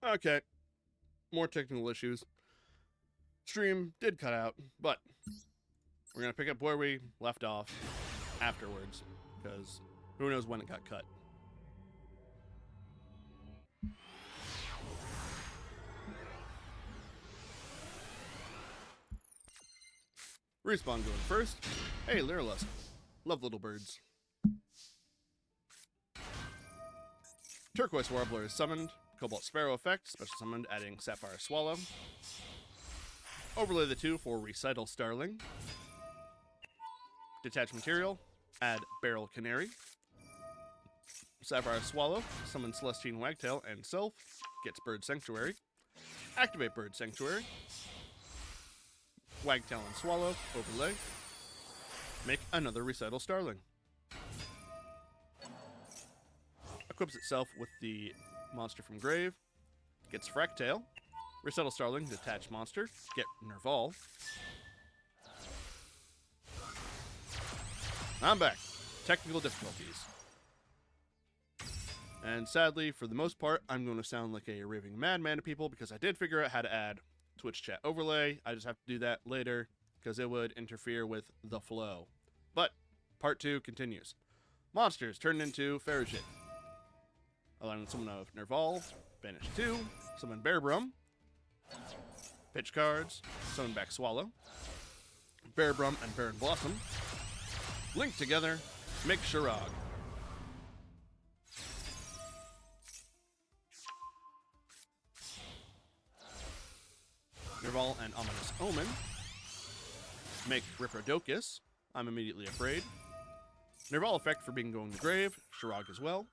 Okay, more technical issues. Stream did cut out, but we're going to pick up where we left off afterwards, because who knows when it got cut. Respawn going first. Hey, Lyrilisk. Love little birds. Turquoise Warbler is summoned. Cobalt Sparrow effect, special summoned, adding Sapphire Swallow. Overlay the two for Recital Starling. Detach material, add Barrel Canary. Sapphire Swallow, summon Celestine Wagtail and Self, gets Bird Sanctuary. Activate Bird Sanctuary. Wagtail and Swallow, overlay. Make another Recital Starling. Equips itself with the monster from grave. Gets Fractail. Recital Starling, detach monster. Get Nerval. I'm back. Technical difficulties. And sadly, for the most part, I'm going to sound like a raving madman to people because I did figure out how to add Twitch chat overlay. I just have to do that later because it would interfere with the flow. But part 2 continues. Monsters turned into Farigit. Allowing summon of Nerval, banish 2, summon Bearbrum, pitch cards, summon back Swallow, Bearbrum and Baron Blossom, link together, make Shirag. Nerval and Ominous Omen, make Riprodocus, I'm immediately afraid. Nerval effect for being going to grave, Shirag as well.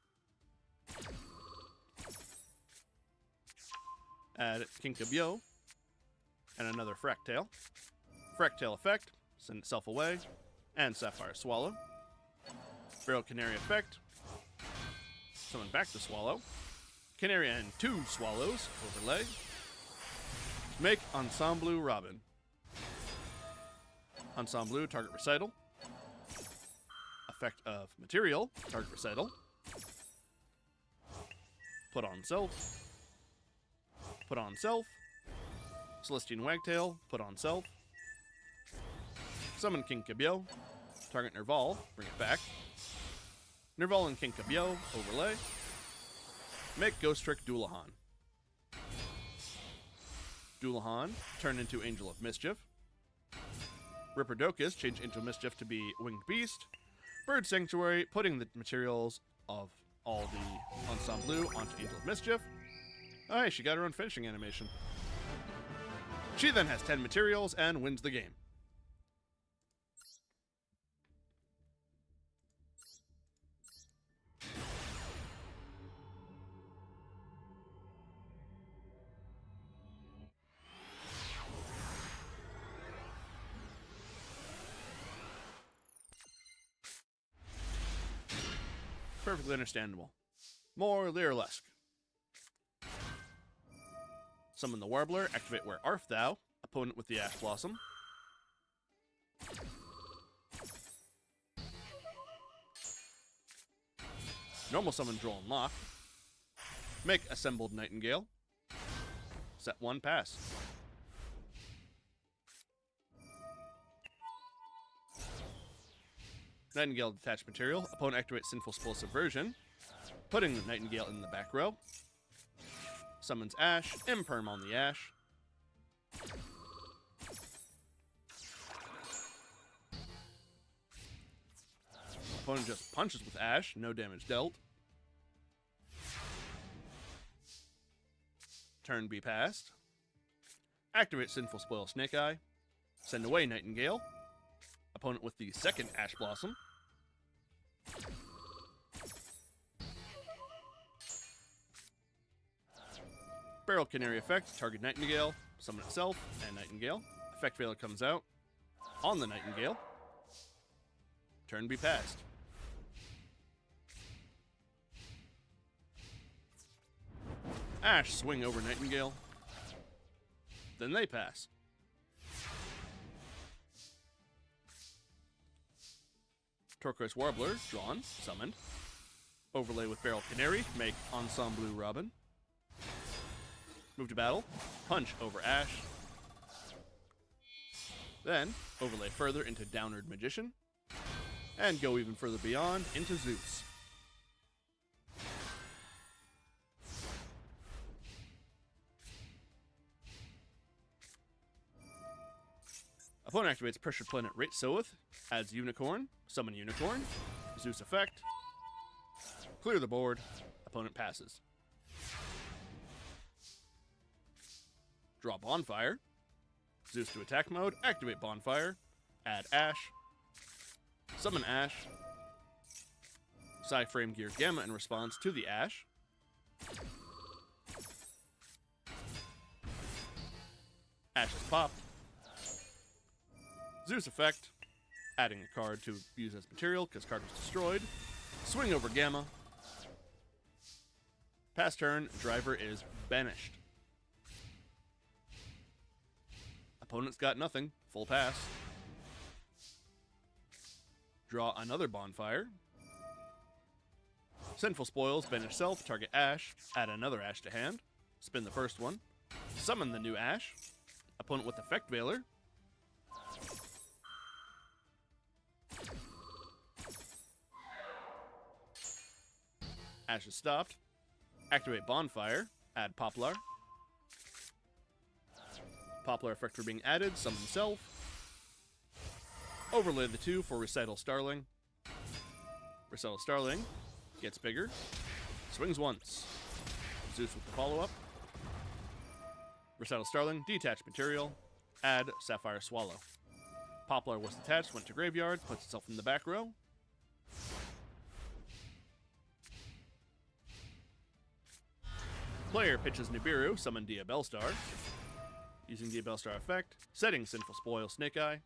Add Kinkabyo and another Fractail. Fractail effect, send itself away, and Sapphire Swallow. Barrel Canary effect, summon back the Swallow. Canary and 2 Swallows, overlay. Make Ensemble Robin. Ensemble, target recital. Effect of material, target recital. Put on self. Put on self. Celestine Wagtail, put on self. Summon Kinkabyo. Target Nerval, bring it back. Nerval and Kinkabyo, overlay. Make Ghost Trick Duelahan. Duelahan, turn into Angel of Mischief. Riprodocus, change Angel of Mischief to be Winged Beast. Bird Sanctuary, putting the materials of all the Ensemble onto Angel of Mischief. Oh, hey, she got her own finishing animation. She then has 10 materials and wins the game. Perfectly understandable. More Lyrilisk. Summon the Warbler, activate Where Art Thou, opponent with the Ash Blossom. Normal summon Droll and Lock. Make Assembled Nightingale. Set 1, pass. Nightingale detached material. Opponent activates Sinful Spell Subversion, putting the Nightingale in the back row. Summons Ash, Imperm on the Ash. Opponent just punches with Ash, no damage dealt. Turn be passed. Activate Sinful Spoil Snake Eye. Send away Nightingale. Opponent with the second Ash Blossom. Barrel Canary effect, target Nightingale, summon itself, and Nightingale. Effect failure comes out on the Nightingale. Turn be passed. Ash swing over Nightingale. Then they pass. Turquoise Warbler, drawn, summoned. Overlay with Barrel Canary, make Ensemble Robin. Move to battle. Punch over Ash. Then, overlay further into Downward Magician. And go even further beyond into Zeus. Opponent activates Pressure Planet Rate Soeth, adds Unicorn, summon Unicorn, Zeus effect, clear the board, opponent passes. Draw Bonfire, Zeus to attack mode, activate Bonfire, add Ash, summon Ash, Psy-Frame Gear Gamma in response to the Ash, Ash is popped, Zeus effect, adding a card to use as material because card was destroyed. Swing over Gamma. Pass turn, driver is banished. Opponent's got nothing, full pass. Draw another Bonfire. Sinful Spoils, banish self, target Ash, add another Ash to hand. Spin the first one. Summon the new Ash. Opponent with Effect Veiler. Ash is stopped. Activate Bonfire. Add Poplar. Poplar effect being added. Summon Self. Overlay the two for Recital Starling. Recital Starling gets bigger. Swings once. Zeus with the follow-up. Recital Starling, detach material. Add Sapphire Swallow. Poplar was detached, went to graveyard, puts itself in the back row. Player pitches Nibiru, summon Dia Bellstar. Using Dia Bellstar effect, setting Sinful Spoil Snake Eye.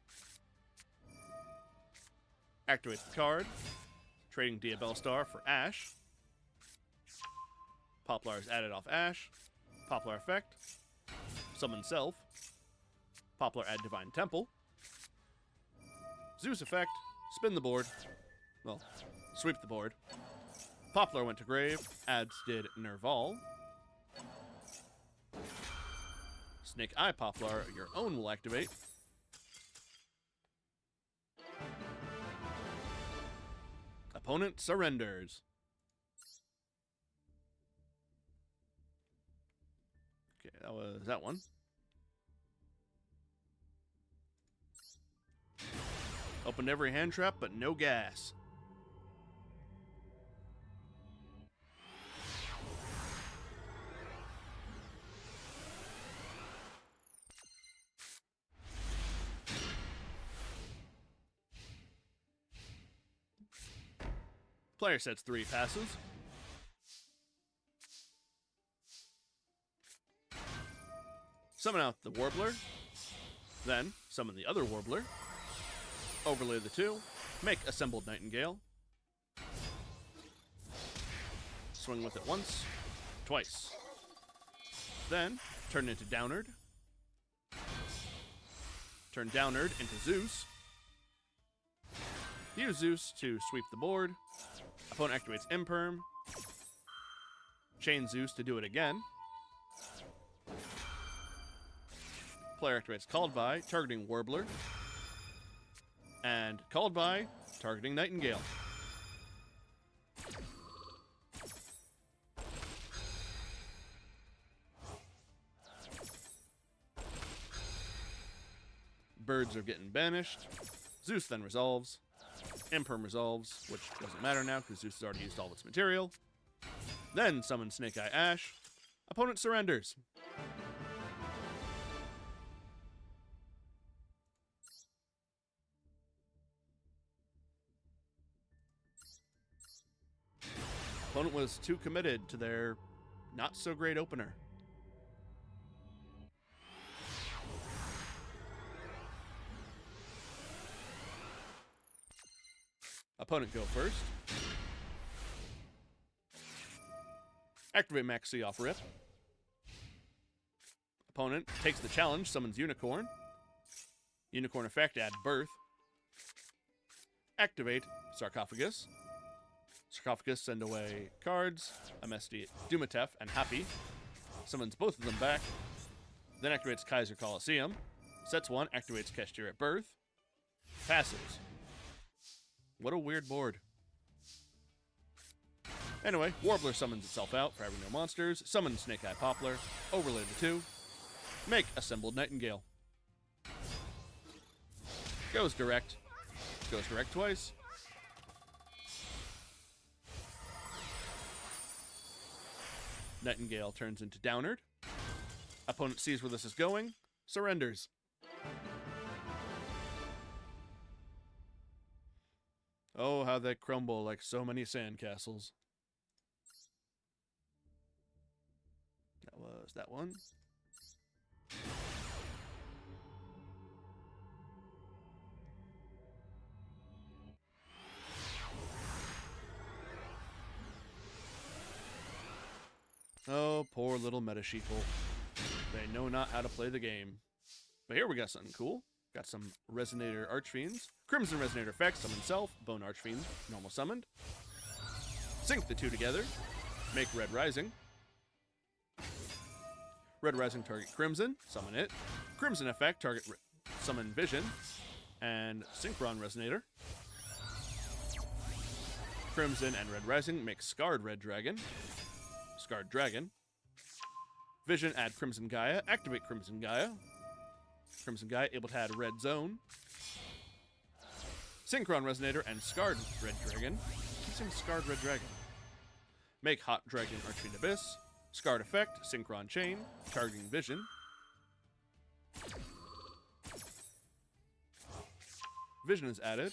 Activates the card, trading Dia Bellstar for Ash. Poplar is added off Ash. Poplar effect, summon Self. Poplar add Divine Temple. Zeus effect, spin the board. Well, sweep the board. Poplar went to grave, adds did Nerval. Snake Eye Poplar, your own will activate. Opponent surrenders. Okay, that was that one. Opened every hand trap, but no gas. Player sets 3 passes. Summon out the Warbler. Then, summon the other Warbler. Overlay the 2. Make Assembled Nightingale. Swing with it once. Twice. Then, turn into Downward. Turn Downward into Zeus. Use Zeus to sweep the board. Opponent activates Imperm. Chain Zeus to do it again. Player activates Called By, targeting Warbler. And Called By, targeting Nightingale. Birds are getting banished. Zeus then resolves. Imperm resolves, which doesn't matter now because Zeus has already used all of its material. Then summon Snake Eye Ash. Opponent surrenders. Opponent was too committed to their not-so-great opener. Opponent go first. Activate Maxi off rip. Opponent takes the challenge, summons Unicorn. Unicorn effect, add Birth. Activate Sarcophagus. Sarcophagus, send away cards, MSD, Dumatef, and Happy. Summons both of them back. Then activates Kaiser Coliseum. Sets 1, activates Kestir at birth. Passes. What a weird board. Anyway, Warbler summons itself out for having no monsters. Summons Snake Eye Poplar. Overlay the 2. Make Assembled Nightingale. Goes direct. Goes direct twice. Nightingale turns into Downard. Opponent sees where this is going. Surrenders. Oh, how they crumble like so many sandcastles. That was that one. Oh, poor little meta sheeple. They know not how to play the game. But here we got something cool. Got some Resonator Archfiends. Crimson Resonator effect, summon self. Bone Archfiend, normal summoned. Sync the 2 together. Make Red Rising. Red Rising target Crimson, summon it. Crimson effect, target summon Vision. And Synchron Resonator. Crimson and Red Rising make Scarred Red Dragon. Scarred Dragon. Vision, add Crimson Gaia. Activate Crimson Gaia. Crimson Gaia able to add Red Zone. Synchron Resonator and Scarred Red Dragon. Keep saying Scarred Red Dragon. Make Hot Dragon Archfiend Abyss. Scarred effect, Synchron Chain, targeting Vision. Vision is added.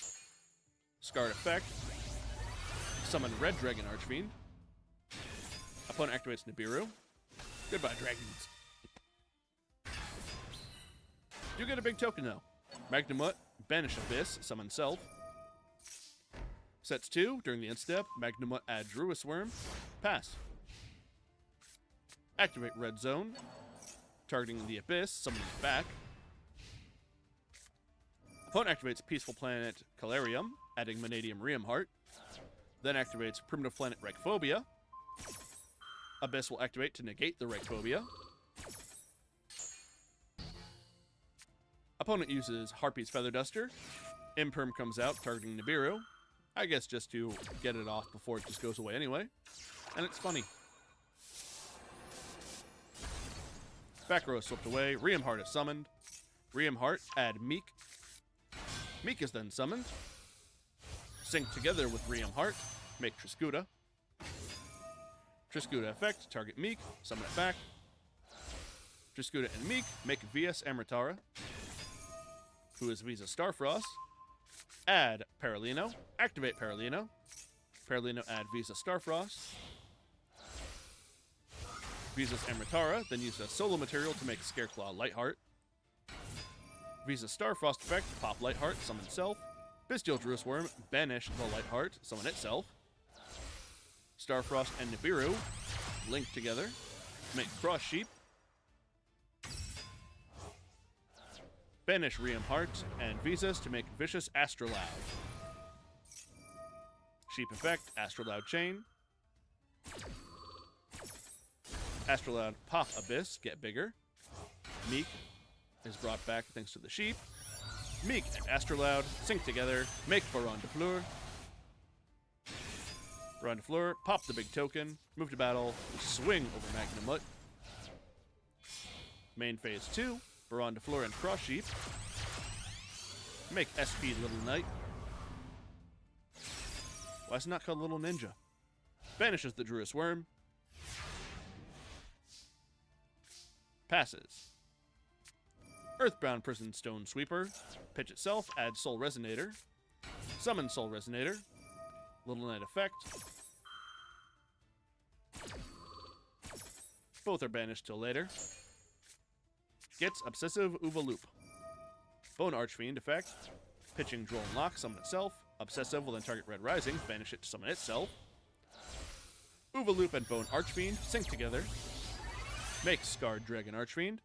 Scarred effect, summon Red Dragon Archfiend. Opponent activates Nibiru. Goodbye, dragons. You get a big token, though. Magnamut, banish Abyss, summon self. Sets 2, during the end step, Magnamut add Druis Worm. Pass. Activate Red Zone. Targeting the Abyss, summon it back. Opponent activates Peaceful Planet Calarium, adding Vanadium Rheum Heart. Then activates Primitive Planet Reichphobia. Abyss will activate to negate the Reichphobia. Opponent uses Harpy's Feather Duster. Imperm comes out, targeting Nibiru. I guess just to get it off before it just goes away anyway. And it's funny. Back row is swept away. Rheum Heart is summoned. Rheum Heart, add Meek. Meek is then summoned. Sync together with Rheum Heart. Make Triscuda. Triscuda effect, target Meek. Summon it back. Triscuda and Meek make Vias Amritara, who is Visa Starfrost. Add Paralino. Activate Paralino. Paralino add Visa Starfrost. Visa's Amritara, then use a solo material to make Scareclaw Lightheart. Visa Starfrost effect, pop Lightheart, summon self. Bestial Druis Worm, banish the Lightheart, summon itself. Starfrost and Nibiru link together, make Cross Sheep. Banish Rheum Heart and Visas to make Vicious Astrolaud. Sheep effect, Astrolaud Chain. Astrolaud pop Abyss, get bigger. Meek is brought back thanks to the sheep. Meek and Astrolaud sync together, make Baron de Fleur. Baron de Fleur, pop the big token, move to battle, swing over Magnamut. Main phase 2, Baron de Fleur and Cross Sheep. Make SP Little Knight. Why is it not called Little Ninja? Banishes the Druis Worm. Passes. Earthbound Prison Stone Sweeper. Pitch itself, add Soul Resonator. Summon Soul Resonator. Little Knight effect. Both are banished till later. Gets Obsessive Uva Loop. Bone Archfiend effect. Pitching Droll and Lock, summon itself. Obsessive will then target Red Rising, banish it to summon itself. Uva Loop and Bone Archfiend sync together. Make Scarred Dragon Archfiend.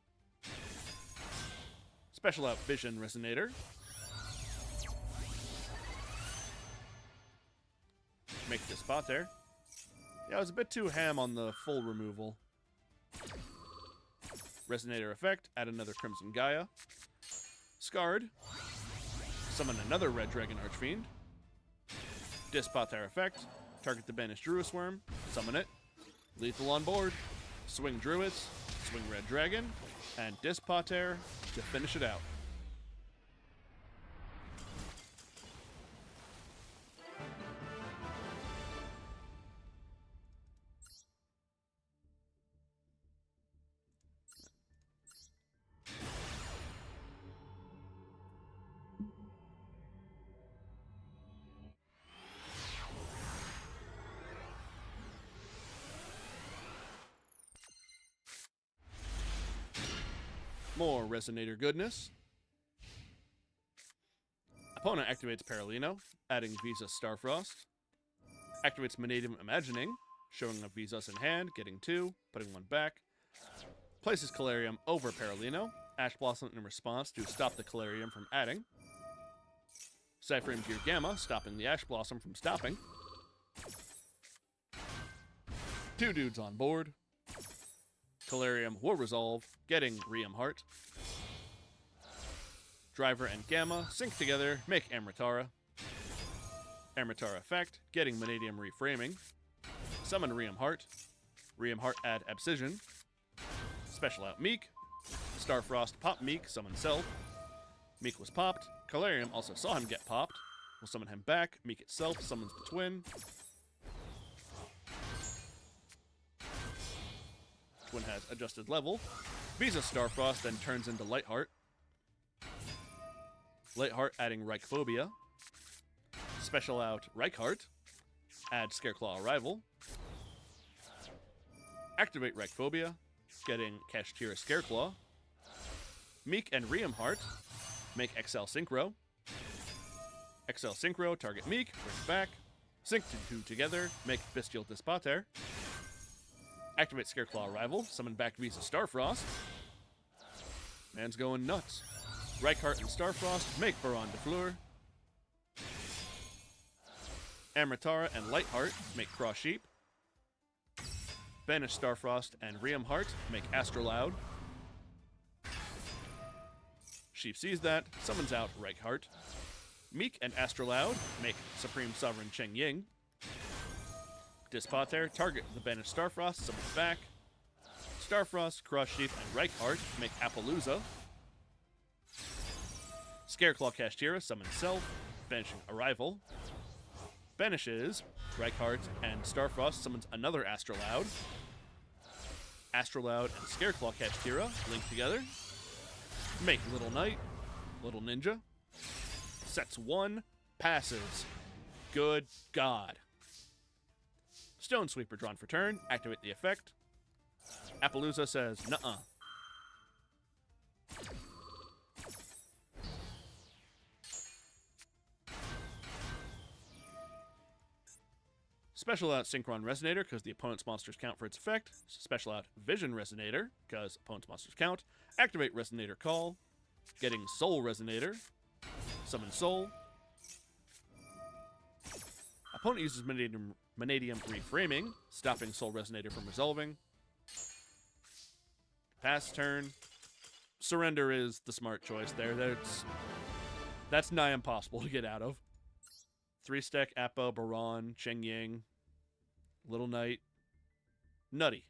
Special out Vision Resonator. Make this spot there. Yeah, I was a bit too ham on the full removal. Resonator effect, add another Crimson Gaia. Scarred. Summon another Red Dragon Archfiend. Dispater effect, target the banished Druid Worm, summon it. Lethal on board. Swing Druids, swing Red Dragon, and Dispater to finish it out. More Resonator goodness. Opponent activates Paralino, adding Visa Starfrost. Activates Manadium Imagining, showing a Visas in hand, getting 2, putting 1 back. Places Calarium over Paralino. Ash Blossom in response to stop the Calarium from adding. Cyframe Gear Gamma, stopping the Ash Blossom from stopping. 2 dudes on board. Calarium will resolve, getting Riem Heart. Driver and Gamma sync together, make Amritara. Amritara effect, getting Manadium Reframing. Summon Riem Heart. Riem Heart add Abscission. Special out Meek. Starfrost pop Meek, summon Self. Meek was popped. Calarium also saw him get popped. Will summon him back. Meek itself summons the twin. Twin has adjusted level. Visa Starfrost then turns into Lightheart. Lightheart adding Reichphobia. Special out Reichheart. Add Scareclaw Arrival. Activate Reichphobia, getting Kashtira Scareclaw. Meek and Riem Heart make XL Synchro. XL Synchro, target Meek, bring back. Sync the 2 together, make Bestial Dispater. Activate Scareclaw Arrival, summon back Visa Starfrost. Man's going nuts. Reichheart and Starfrost make Baron de Fleur. Amritara and Lightheart make Cross Sheep. Banish Starfrost and Riem Heart make Astrolaud. Sheep sees that, summons out Reichheart. Meek and Astrolaud make Supreme Sovereign Cheng Ying. Dispater, target the banished Starfrost, summon back. Starfrost, Cross Sheep, and Reichheart make Appaloosa. Scareclaw Kashtira summons Self, banishing Arrival. Banishes Reichheart and Starfrost summons another Astrolaud. Astrolaud and Scareclaw Kashtira link together. Make Little Knight, Little Ninja. Sets 1, passes. Good God. Stone Sweeper drawn for turn. Activate the effect. Appaloosa says, nuh-uh. Special out Synchron Resonator because the opponent's monsters count for its effect. Special out Vision Resonator because opponent's monsters count. Activate Resonator Call. Getting Soul Resonator. Summon Soul. Opponent uses Manadium Reframing, stopping Soul Resonator from resolving. Pass turn. Surrender is the smart choice there. That's nigh impossible to get out of. 3-stack Appa, Baron, Cheng Ying, Little Knight. Nutty.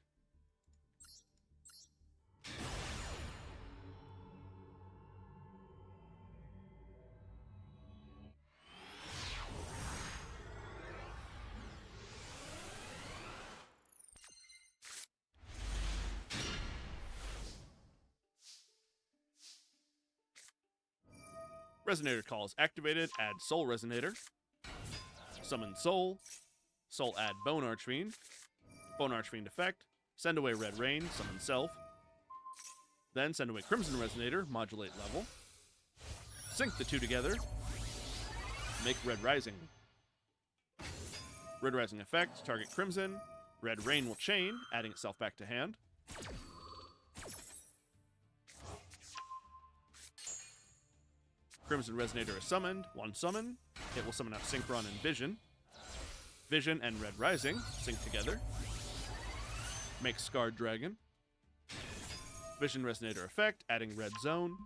Resonator Call is activated. Add Soul Resonator. Summon Soul. Soul add Bone Archfiend. Bone Archfiend effect. Send away Red Rain. Summon Self. Then send away Crimson Resonator. Modulate level. Sync the 2 together. Make Red Rising. Red Rising effect. Target Crimson. Red Rain will chain, adding itself back to hand. Crimson Resonator is summoned. 1 summon. It will summon out Synchron and Vision. Vision and Red Rising sync together. Make Scarred Dragon. Vision Resonator effect, adding red zone.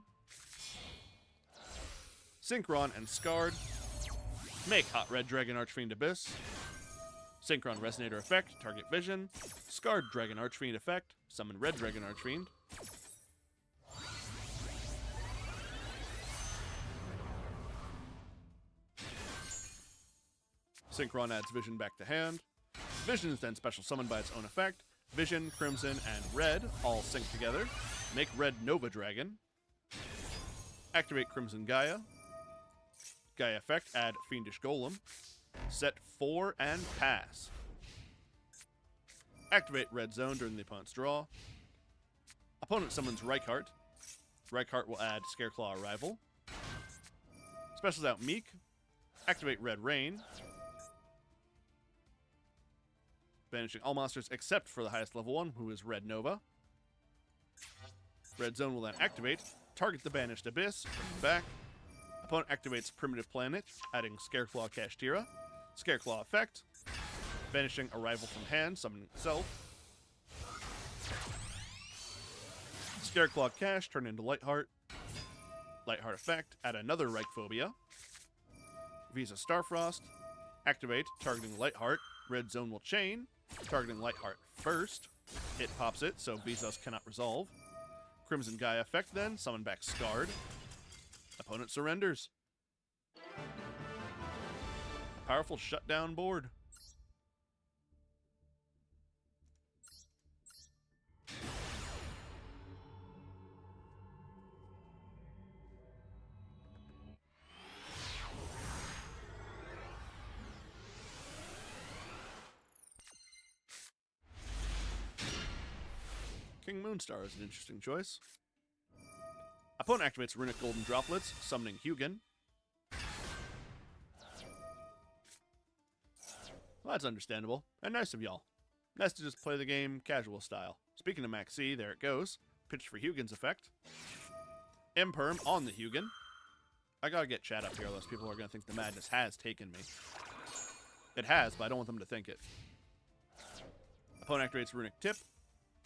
Synchron and Scarred. Make Hot Red Dragon Archfiend Abyss. Synchron Resonator effect, target Vision. Scarred Dragon Archfiend effect, summon Red Dragon Archfiend. Synchron adds Vision back to hand. Vision is then special summoned by its own effect. Vision, Crimson, and Red all sync together. Make Red Nova Dragon. Activate Crimson Gaia. Gaia effect, add Fiendish Golem. Set 4 and pass. Activate Red Zone during the opponent's draw. Opponent summons Reichart. Reichart will add Scareclaw Arrival. Specials out Meek. Activate Red Rain. Banishing all monsters except for the highest level one, who is Red Nova. Red Zone will then activate. Target the banished Abyss. Bring it back. Opponent activates Primitive Planet, adding Scareclaw Kashtira. Scareclaw effect. Banishing Arrival from hand, summoning itself. Scareclaw Cash, turn into Lightheart. Lightheart effect, add another Reichphobia. Visa Starfrost. Activate, targeting Lightheart. Red Zone will chain, targeting Lightheart first. It pops it, so Visas cannot resolve. Crimson Gaia effect then, summon back Scarred. Opponent surrenders. A powerful shutdown board. King Moonstar is an interesting choice. Opponent activates Runic Golden Droplets, summoning Hugin. Well, that's understandable, and nice of y'all. Nice to just play the game casual style. Speaking of Max C, there it goes. Pitch for Hugin's effect. Imperm on the Hugin. I gotta get chat up here, else people are gonna think the madness has taken me. It has, but I don't want them to think it. Opponent activates Runic Tip,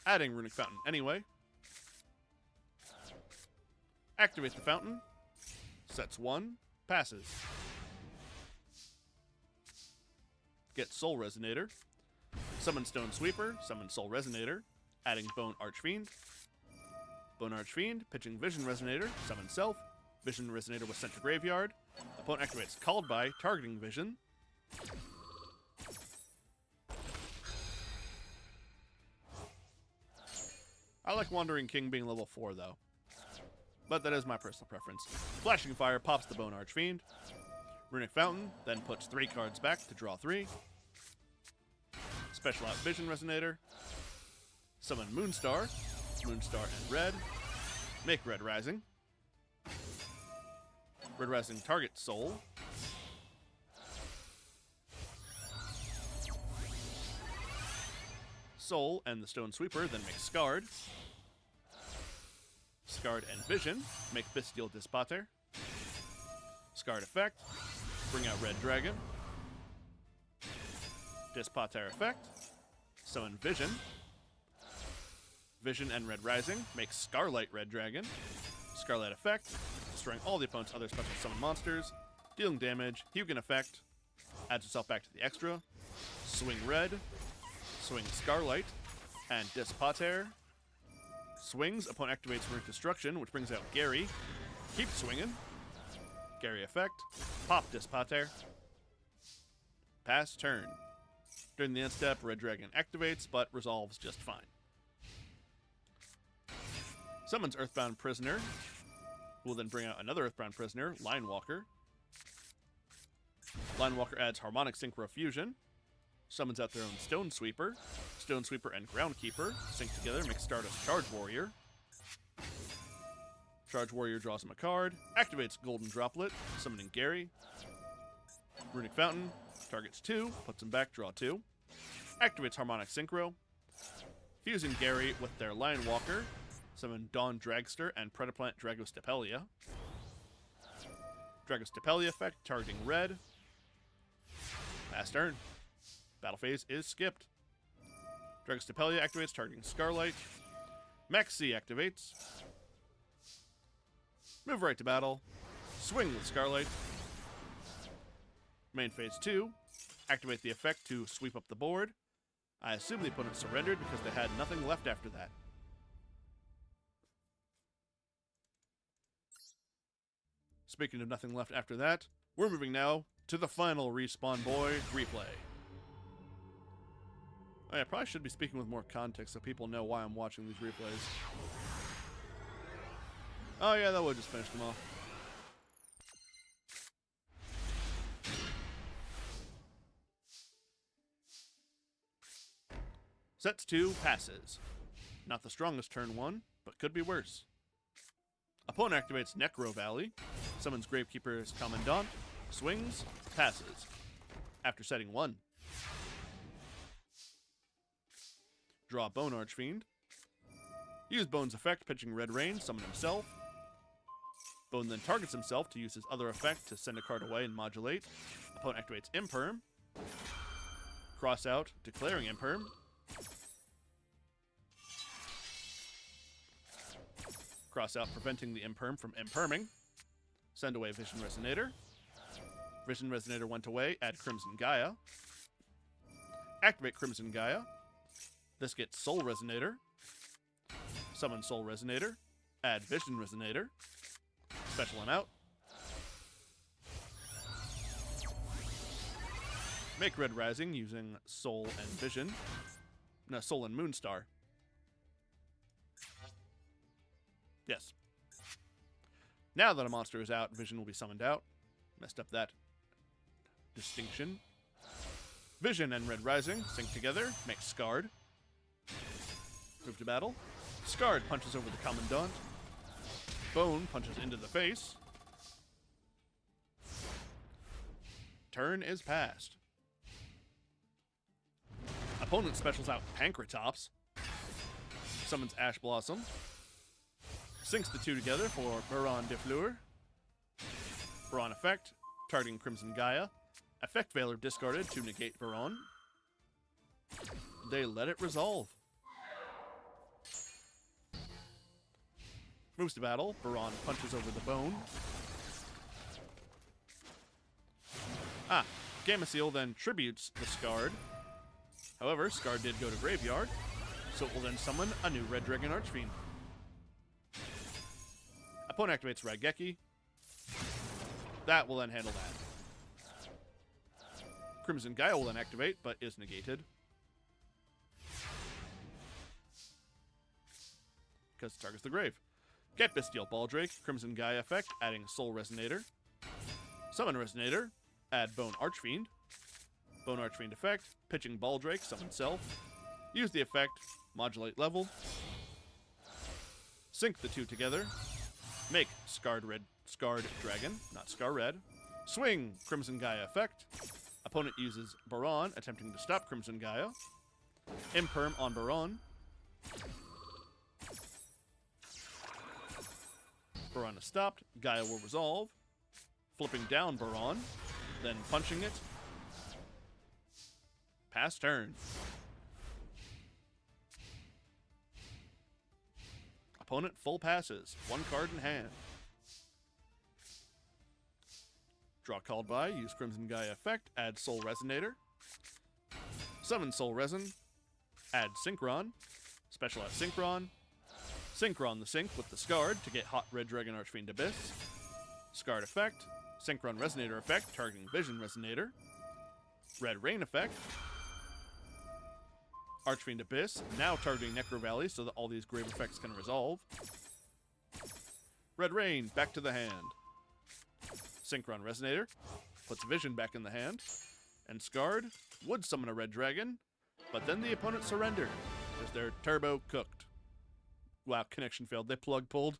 adding Runic Fountain anyway. Activate the fountain. Sets 1. Passes. Get Soul Resonator. Summon Stone Sweeper. Summon Soul Resonator. Adding Bone Archfiend. Bone Archfiend. Pitching Vision Resonator. Summon Self. Vision Resonator was sent to Graveyard. Opponent activates Called By, targeting Vision. I like Wandering King being level 4, though. But that is my personal preference. Flashing Fire pops the Bone Archfiend. Runic Fountain then puts 3 cards back to draw 3. Special out Vision Resonator. Summon Moonstar. Moonstar and Red. Make Red Rising. Red Rising target Soul. Soul and the Stone Sweeper then make Scarred. Scarred and Vision make Bestial Dispater. Scarred effect. Bring out Red Dragon. Dispater effect. Summon Vision. Vision and Red Rising make Scarlight Red Dragon. Scarlight effect. Destroying all the opponent's other special summon monsters. Dealing damage. Hugin effect. Adds itself back to the extra. Swing Red. Swing Scarlight. And Dispater. Swings. Opponent activates Runic Destruction, which brings out Gary. Keep swinging. Gary effect. Pop Dispater. Pass turn. During the end step, Red Dragon activates, but resolves just fine. Summons Earthbound Prisoner. Will then bring out another Earthbound Prisoner, Linewalker. Linewalker adds Harmonic Synchro Fusion. Summons out their own Stone Sweeper. Stone Sweeper and Groundkeeper sync together, make Stardust Charge Warrior. Charge Warrior draws him a card. Activates Golden Droplet, summoning Gary. Runic Fountain, targets 2, puts him back, draw 2. Activates Harmonic Synchro. Fusing Gary with their Linewalker, summon Dawn Dragster and Predaplant Dragostapelia. Dragostapelia effect, targeting Red. Pass turn. Battle phase is skipped. Dragostapelia activates, targeting Scarlight. Max C activates. Move right to battle. Swing with Scarlight. Main phase 2. Activate the effect to sweep up the board. I assume the opponent surrendered because they had nothing left after that. Speaking of nothing left after that, we're moving now to the final Respawn Boy replay. Oh, yeah, I probably should be speaking with more context so people know why I'm watching these replays. Oh yeah, that would just finish them off. Sets 2 passes. Not the strongest turn 1, but could be worse. Opponent activates Necro Valley, summons Gravekeeper's Commandant, swings, passes. After setting 1. Draw Bone Archfiend. Use Bone's effect, pitching Red Rain, summon himself. Bone then targets himself to use his other effect to send a card away and modulate. Opponent activates Imperm. Cross out, declaring Imperm. Cross out, preventing the Imperm from Imperming. Send away Vision Resonator. Vision Resonator went away, add Crimson Gaia. Activate Crimson Gaia. This gets Soul Resonator. Summon Soul Resonator. Add Vision Resonator. Special him out. Make Red Rising using Soul and Vision. No, Soul and Moonstar. Yes. Now that a monster is out, Vision will be summoned out. Messed up that distinction. Vision and Red Rising sync together, make Scarred. Move to battle. Scarred punches over the Commandant. Bone punches into the face. Turn is passed. Opponent specials out Pancratops. Summons Ash Blossom. Syncs the two together for Baron de Fleur. Baron effect, targeting Crimson Gaia. Effect Veiler discarded to negate Baron. They let it resolve. Moves to battle. Baron punches over the Bone. Gameciel then tributes the Scarred. However, Scarred did go to Graveyard, so it will then summon a new Red Dragon Archfiend. Opponent activates Raigeki. That will then handle that. Crimson Gaia will then activate, but is negated. Because it targets the grave. Get Bestial Baldrake, Crimson Gaia effect, adding Soul Resonator. Summon Resonator, add Bone Archfiend. Bone Archfiend effect, pitching Baldrake, summon self. Use the effect, modulate level. Sync the two together. Make Scarred Dragon, not Scar Red. Swing Crimson Gaia effect. Opponent uses Baron, attempting to stop Crimson Gaia. Imperm on Baron. Baron is stopped. Gaia will resolve. Flipping down Baron, then punching it. Pass turn. Opponent full passes. One card in hand. Draw called by. Use Crimson Gaia effect. Add Soul Resonator. Summon Soul Resin. Add Synchron. Special out Synchron. Synchron the sync with the Scarred to get Hot Red Dragon Archfiend Abyss. Scarred effect. Synchron Resonator effect, targeting Vision Resonator. Red Rain effect. Archfiend Abyss, now targeting Necro Valley so that all these grave effects can resolve. Red Rain, back to the hand. Synchron Resonator, puts Vision back in the hand. And Scarred would summon a Red Dragon, but then the opponent surrendered, because they're turbo cooked. Wow, connection failed. They plug pulled.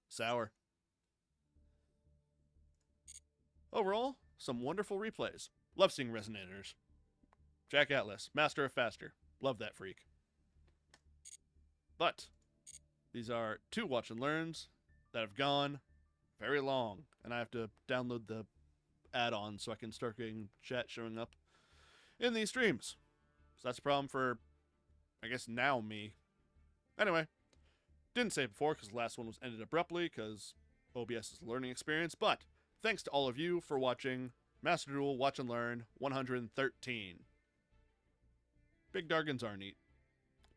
Sour. Overall, some wonderful replays. Love seeing Resonators. Jack Atlas, master of faster. Love that freak. But these are 2 watch and learns that have gone very long, and I have to download the add-on so I can start getting chat showing up in these streams. So that's a problem for, I guess, now me. Anyway, Didn't say it before because the last one was ended abruptly because OBS is a learning experience, but thanks to all of you for watching Master Duel Watch and Learn 113. Big Dargans are neat.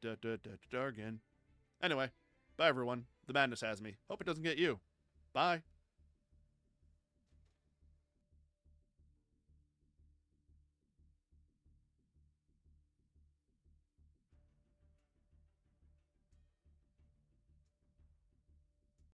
Dargan. Anyway, bye everyone. The madness has me. Hope it doesn't get you. Bye.